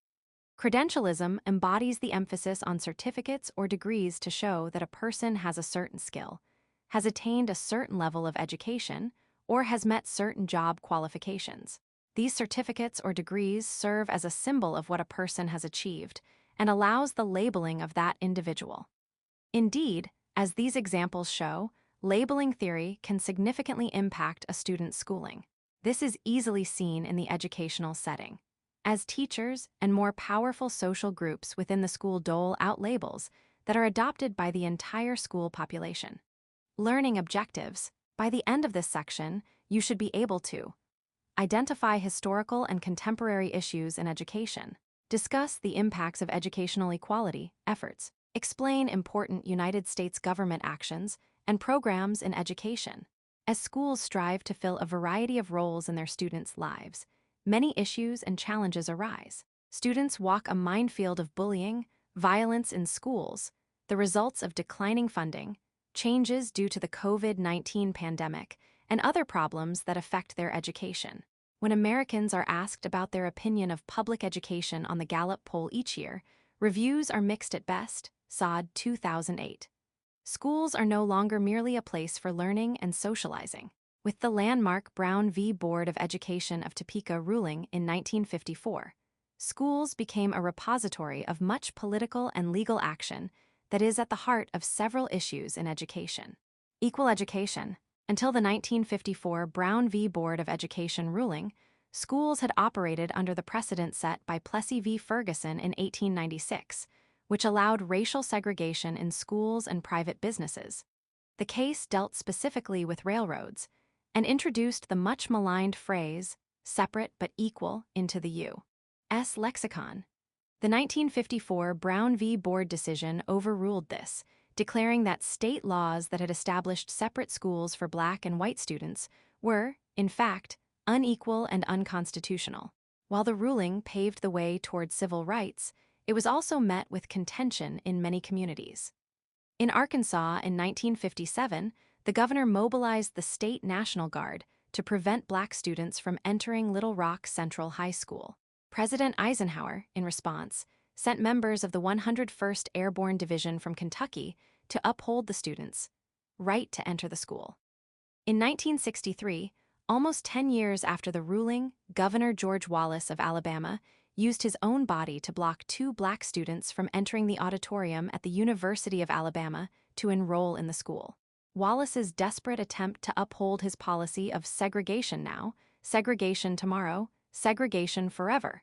Credentialism embodies the emphasis on certificates or degrees to show that a person has a certain skill, has attained a certain level of education, or has met certain job qualifications. These certificates or degrees serve as a symbol of what a person has achieved and allows the labeling of that individual. Indeed, as these examples show, labeling theory can significantly impact a student's schooling. This is easily seen in the educational setting. As teachers and more powerful social groups within the school dole out labels that are adopted by the entire school population. Learning objectives. By the end of this section, you should be able to identify historical and contemporary issues in education, discuss the impacts of educational equality efforts, explain important United States government actions and programs in education. As schools strive to fill a variety of roles in their students' lives, many issues and challenges arise. Students walk a minefield of bullying, violence in schools, the results of declining funding, changes due to the COVID-19 pandemic, and other problems that affect their education. When Americans are asked about their opinion of public education on the Gallup poll each year, reviews are mixed at best. Sod 2008. Schools are no longer merely a place for learning and socializing. With the landmark Brown v. Board of Education of Topeka ruling in 1954, schools became a repository of much political and legal action that is at the heart of several issues in education. Equal education. Until the 1954 Brown v. Board of Education ruling, schools had operated under the precedent set by Plessy v. Ferguson in 1896, which allowed racial segregation in schools and private businesses. The case dealt specifically with railroads and introduced the much maligned phrase, separate but equal, into the U.S. lexicon. The 1954 Brown v. Board decision overruled this, declaring that state laws that had established separate schools for black and white students were, in fact, unequal and unconstitutional. While the ruling paved the way toward civil rights, it was also met with contention in many communities. In Arkansas in 1957, the governor mobilized the state National Guard to prevent black students from entering Little Rock Central High School. President Eisenhower, in response, sent members of the 101st Airborne Division from Kentucky to uphold the students' right to enter the school. In 1963, almost 10 years after the ruling, Governor George Wallace of Alabama used his own body to block 2 black students from entering the auditorium at the University of Alabama to enroll in the school. Wallace's desperate attempt to uphold his policy of segregation now, segregation tomorrow, segregation forever,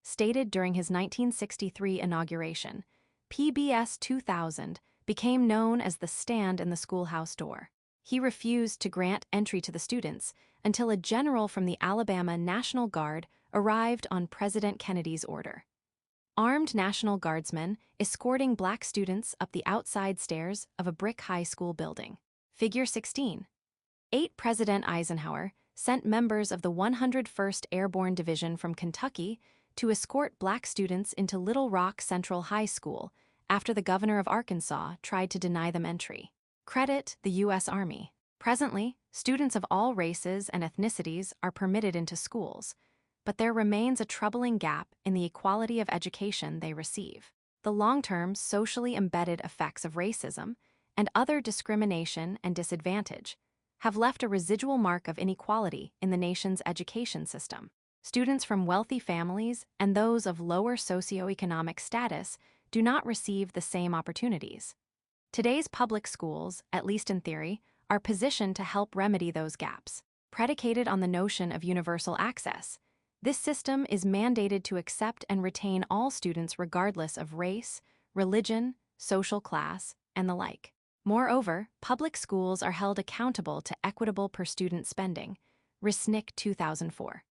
stated during his 1963 inauguration, PBS 2000 became known as the stand in the schoolhouse door. He refused to grant entry to the students until a general from the Alabama National Guard arrived on President Kennedy's order. Armed National Guardsmen escorting black students up the outside stairs of a brick high school building. Figure 16. 8. President Eisenhower sent members of the 101st Airborne Division from Kentucky to escort black students into Little Rock Central High School after the governor of Arkansas tried to deny them entry. Credit the U.S. Army. Presently, students of all races and ethnicities are permitted into schools, but there remains a troubling gap in the equality of education they receive. The long-term socially embedded effects of racism and other discrimination and disadvantage have left a residual mark of inequality in the nation's education system. Students from wealthy families and those of lower socioeconomic status do not receive the same opportunities. Today's public schools, at least in theory, are positioned to help remedy those gaps. Predicated on the notion of universal access, this system is mandated to accept and retain all students regardless of race, religion, social class, and the like. Moreover, public schools are held accountable to equitable per-student spending, Resnick 2004.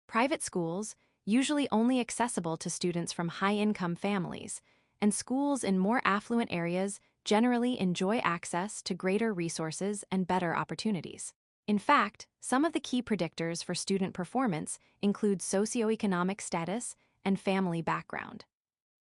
Private schools, usually only accessible to students from high-income families, and schools in more affluent areas generally enjoy access to greater resources and better opportunities. In fact, some of the key predictors for student performance include socioeconomic status and family background.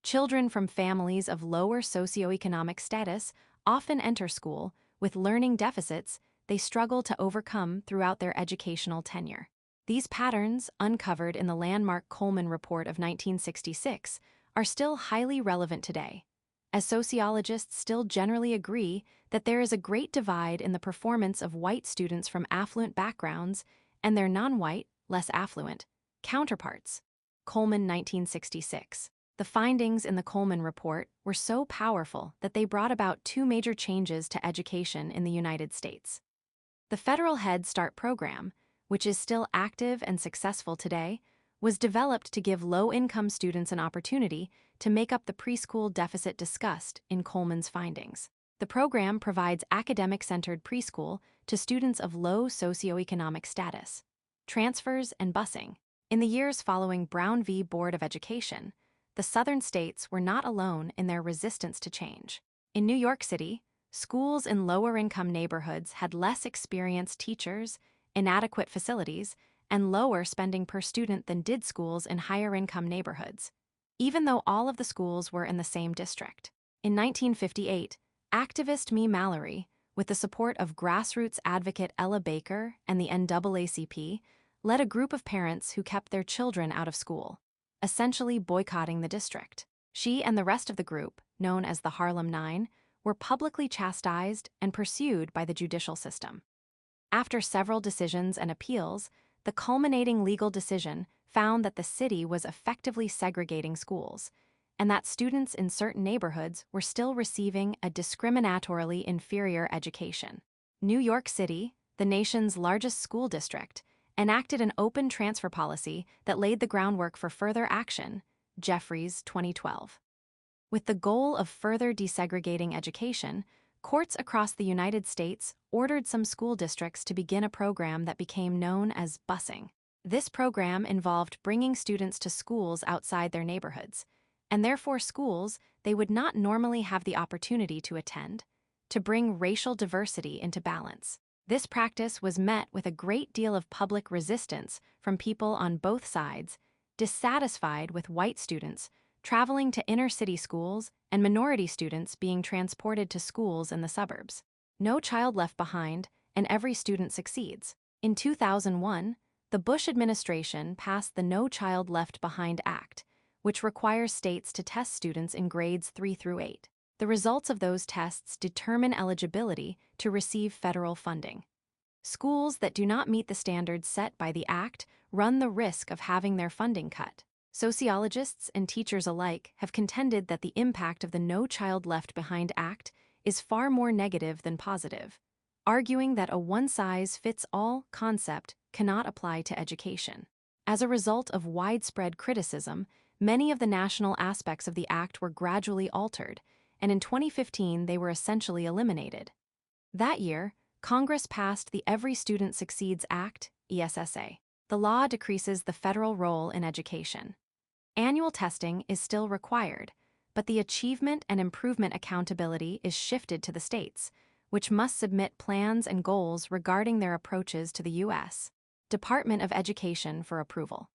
Children from families of lower socioeconomic status often enter school with learning deficits they struggle to overcome throughout their educational tenure. These patterns, uncovered in the landmark Coleman Report of 1966, are still highly relevant today, as sociologists still generally agree that there is a great divide in the performance of white students from affluent backgrounds and their non-white, less affluent, counterparts. Coleman 1966. The findings in the Coleman Report were so powerful that they brought about 2 major changes to education in the United States. The federal Head Start program, which is still active and successful today, was developed to give low-income students an opportunity to make up the preschool deficit discussed in Coleman's findings. The program provides academic-centered preschool to students of low socioeconomic status. Transfers and busing. In the years following Brown v. Board of Education, the southern states were not alone in their resistance to change. In New York City, schools in lower-income neighborhoods had less experienced teachers, inadequate facilities, and lower spending per student than did schools in higher-income neighborhoods, even though all of the schools were in the same district. In 1958, activist Mee Mallory, with the support of grassroots advocate Ella Baker and the NAACP, led a group of parents who kept their children out of school, essentially boycotting the district. She and the rest of the group, known as the Harlem Nine, were publicly chastised and pursued by the judicial system. After several decisions and appeals, the culminating legal decision found that the city was effectively segregating schools, and that students in certain neighborhoods were still receiving a discriminatorily inferior education. New York City, the nation's largest school district, enacted an open transfer policy that laid the groundwork for further action, Jeffries 2012. With the goal of further desegregating education, courts across the United States ordered some school districts to begin a program that became known as busing. This program involved bringing students to schools outside their neighborhoods, and therefore schools they would not normally have the opportunity to attend, to bring racial diversity into balance. This practice was met with a great deal of public resistance from people on both sides, dissatisfied with white students traveling to inner-city schools and minority students being transported to schools in the suburbs. No child left behind, and every student succeeds. In 2001, the Bush administration passed the No Child Left Behind Act, which requires states to test students in grades 3 through 8. The results of those tests determine eligibility to receive federal funding. Schools that do not meet the standards set by the Act run the risk of having their funding cut. Sociologists and teachers alike have contended that the impact of the No Child Left Behind Act is far more negative than positive, arguing that a one-size-fits-all concept cannot apply to education. As a result of widespread criticism, many of the national aspects of the Act were gradually altered, and in 2015 they were essentially eliminated. That year, Congress passed the Every Student Succeeds Act, ESSA. The law decreases the federal role in education. Annual testing is still required, but the achievement and improvement accountability is shifted to the states, which must submit plans and goals regarding their approaches to the U.S. Department of Education for approval.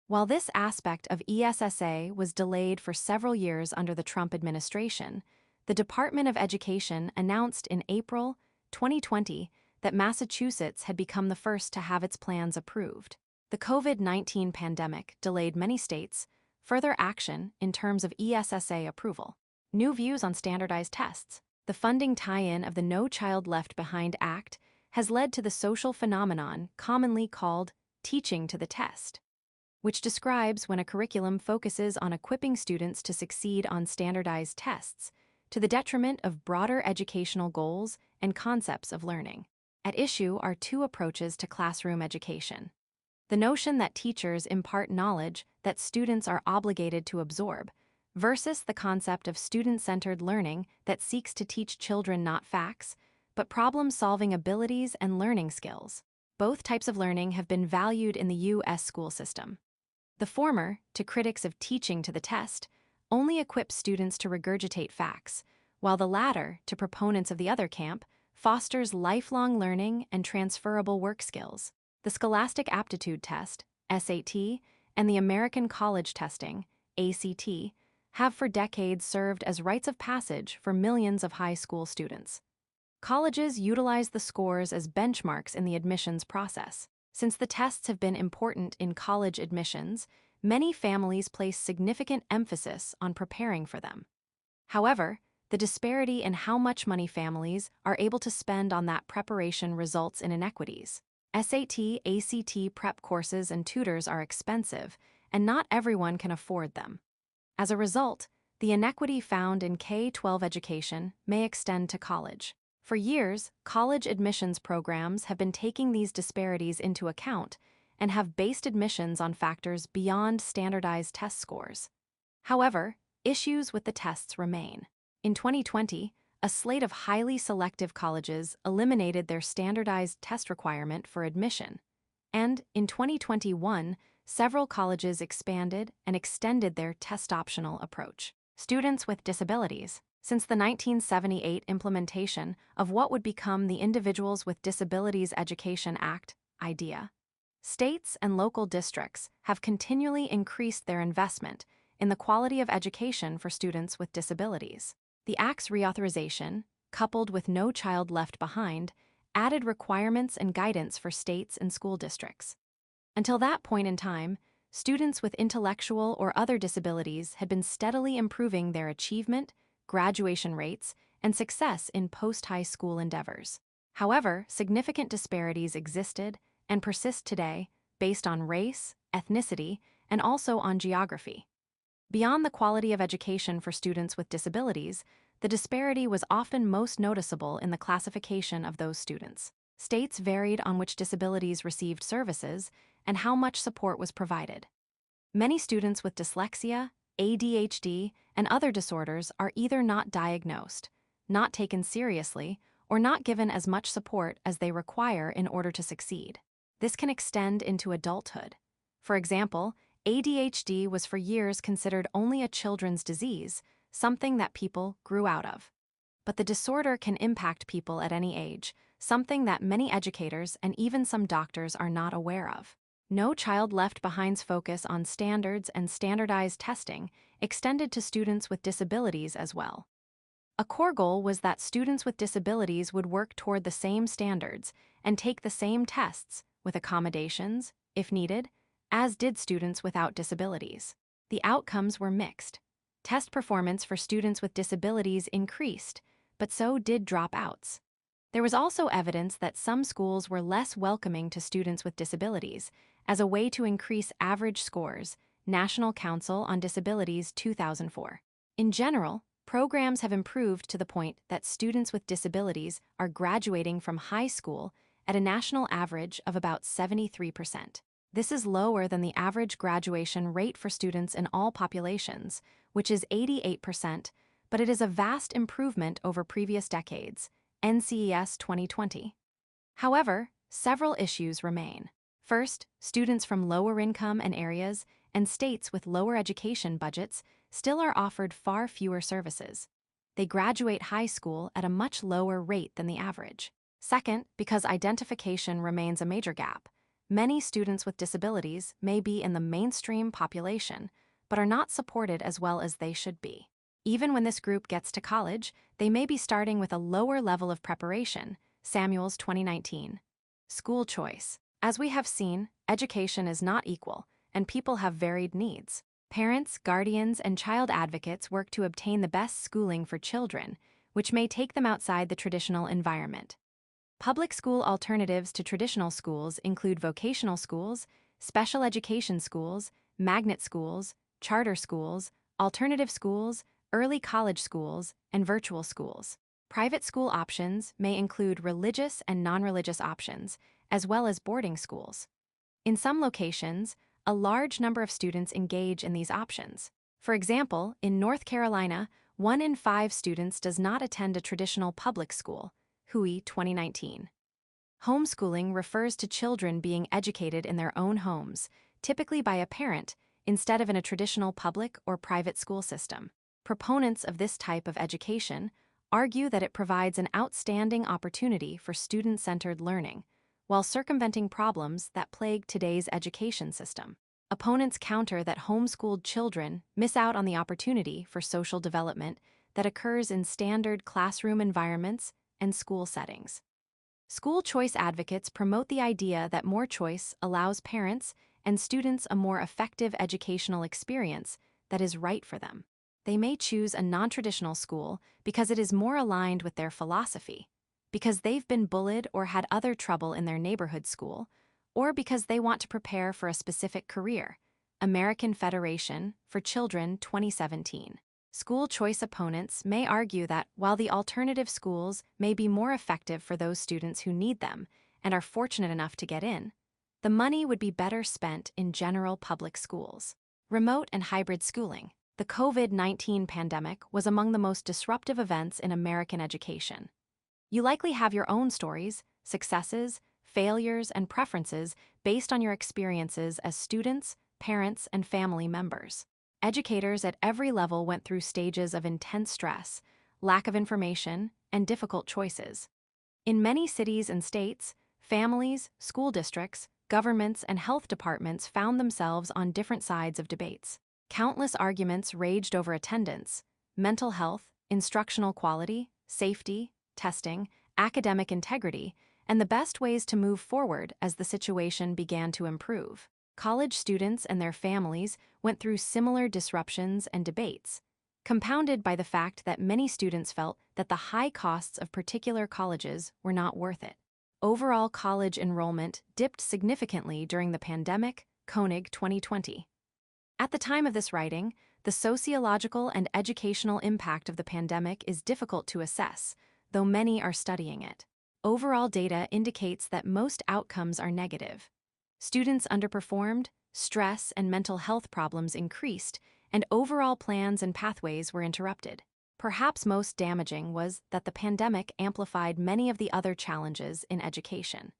While this aspect of ESSA was delayed for several years under the Trump administration, the Department of Education announced in April 2020 that Massachusetts had become the first to have its plans approved. The COVID-19 pandemic delayed many states' further action in terms of ESSA approval. New views on standardized tests. The funding tie-in of the No Child Left Behind Act has led to the social phenomenon commonly called teaching to the test, which describes when a curriculum focuses on equipping students to succeed on standardized tests, to the detriment of broader educational goals and concepts of learning. At issue are two approaches to classroom education. The notion that teachers impart knowledge that students are obligated to absorb, versus the concept of student-centered learning that seeks to teach children not facts, but problem-solving abilities and learning skills. Both types of learning have been valued in the U.S. school system. The former, to critics of teaching to the test, only equips students to regurgitate facts, while the latter, to proponents of the other camp, fosters lifelong learning and transferable work skills. The Scholastic Aptitude Test, SAT, and the American College Testing, ACT, have for decades served as rites of passage for millions of high school students. Colleges utilize the scores as benchmarks in the admissions process. Since the tests have been important in college admissions, many families place significant emphasis on preparing for them. However, the disparity in how much money families are able to spend on that preparation results in inequities. SAT, ACT prep courses and tutors are expensive, and not everyone can afford them. As a result, the inequity found in K-12 education may extend to college. For years, college admissions programs have been taking these disparities into account and have based admissions on factors beyond standardized test scores. However, issues with the tests remain. In 2020, a slate of highly selective colleges eliminated their standardized test requirement for admission, and in 2021, several colleges expanded and extended their test-optional approach. Students with disabilities. Since the 1978 implementation of what would become the Individuals with Disabilities Education Act, IDEA, states and local districts have continually increased their investment in the quality of education for students with disabilities. The Act's reauthorization, coupled with No Child Left Behind, added requirements and guidance for states and school districts. Until that point in time, students with intellectual or other disabilities had been steadily improving their achievement, graduation rates, and success in post-high school endeavors. However, significant disparities existed and persist today based on race, ethnicity, and also on geography. Beyond the quality of education for students with disabilities, the disparity was often most noticeable in the classification of those students. States varied on which disabilities received services and how much support was provided. Many students with dyslexia, ADHD, and other disorders are either not diagnosed, not taken seriously, or not given as much support as they require in order to succeed. This can extend into adulthood. For example, ADHD was for years considered only a children's disease, something that people grew out of. But the disorder can impact people at any age, something that many educators and even some doctors are not aware of. No Child Left Behind's focus on standards and standardized testing extended to students with disabilities as well. A core goal was that students with disabilities would work toward the same standards and take the same tests, with accommodations, if needed, as did students without disabilities. The outcomes were mixed. Test performance for students with disabilities increased, but so did dropouts. There was also evidence that some schools were less welcoming to students with disabilities as a way to increase average scores, National Council on Disabilities 2004. In general, programs have improved to the point that students with disabilities are graduating from high school at a national average of about 73%. This is lower than the average graduation rate for students in all populations, which is 88%, but it is a vast improvement over previous decades, NCES 2020. However, several issues remain. First, students from lower income and areas and states with lower education budgets still are offered far fewer services. They graduate high school at a much lower rate than the average. Second, because identification remains a major gap, many students with disabilities may be in the mainstream population, but are not supported as well as they should be. Even when this group gets to college, they may be starting with a lower level of preparation, Samuels 2019. School choice. As we have seen, education is not equal, and people have varied needs. Parents, guardians, and child advocates work to obtain the best schooling for children, which may take them outside the traditional environment. Public school alternatives to traditional schools include vocational schools, special education schools, magnet schools, charter schools, alternative schools, early college schools, and virtual schools. Private school options may include religious and non-religious options, as well as boarding schools. In some locations, a large number of students engage in these options. For example, in North Carolina, 1 in 5 students does not attend a traditional public school, Hui 2019. Homeschooling refers to children being educated in their own homes, typically by a parent, instead of in a traditional public or private school system. Proponents of this type of education argue that it provides an outstanding opportunity for student-centered learning, while circumventing problems that plague today's education system. Opponents counter that homeschooled children miss out on the opportunity for social development that occurs in standard classroom environments and school settings. School choice advocates promote the idea that more choice allows parents and students a more effective educational experience that is right for them. They may choose a non-traditional school because it is more aligned with their philosophy, because they've been bullied or had other trouble in their neighborhood school, or because they want to prepare for a specific career. American Federation for Children 2017. School choice opponents may argue that while the alternative schools may be more effective for those students who need them and are fortunate enough to get in, the money would be better spent in general public schools. Remote and hybrid schooling. The COVID-19 pandemic was among the most disruptive events in American education. You likely have your own stories, successes, failures, and preferences based on your experiences as students, parents, and family members. Educators at every level went through stages of intense stress, lack of information, and difficult choices. In many cities and states, families, school districts, governments, and health departments found themselves on different sides of debates. Countless arguments raged over attendance, mental health, instructional quality, safety, testing, academic integrity, and the best ways to move forward as the situation began to improve. College students and their families went through similar disruptions and debates, compounded by the fact that many students felt that the high costs of particular colleges were not worth it. Overall college enrollment dipped significantly during the pandemic, Koenig 2020. At the time of this writing, the sociological and educational impact of the pandemic is difficult to assess, though many are studying it. Overall data indicates that most outcomes are negative. Students underperformed, stress and mental health problems increased, and overall plans and pathways were interrupted. Perhaps most damaging was that the pandemic amplified many of the other challenges in education,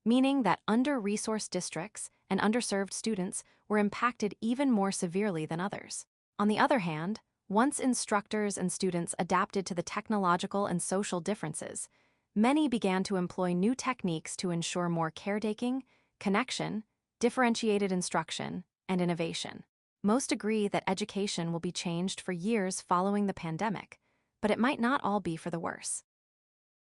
meaning that under-resourced districts and underserved students were impacted even more severely than others. On the other hand, once instructors and students adapted to the technological and social differences, many began to employ new techniques to ensure more caretaking, connection, differentiated instruction, and innovation. Most agree that education will be changed for years following the pandemic, but it might not all be for the worse.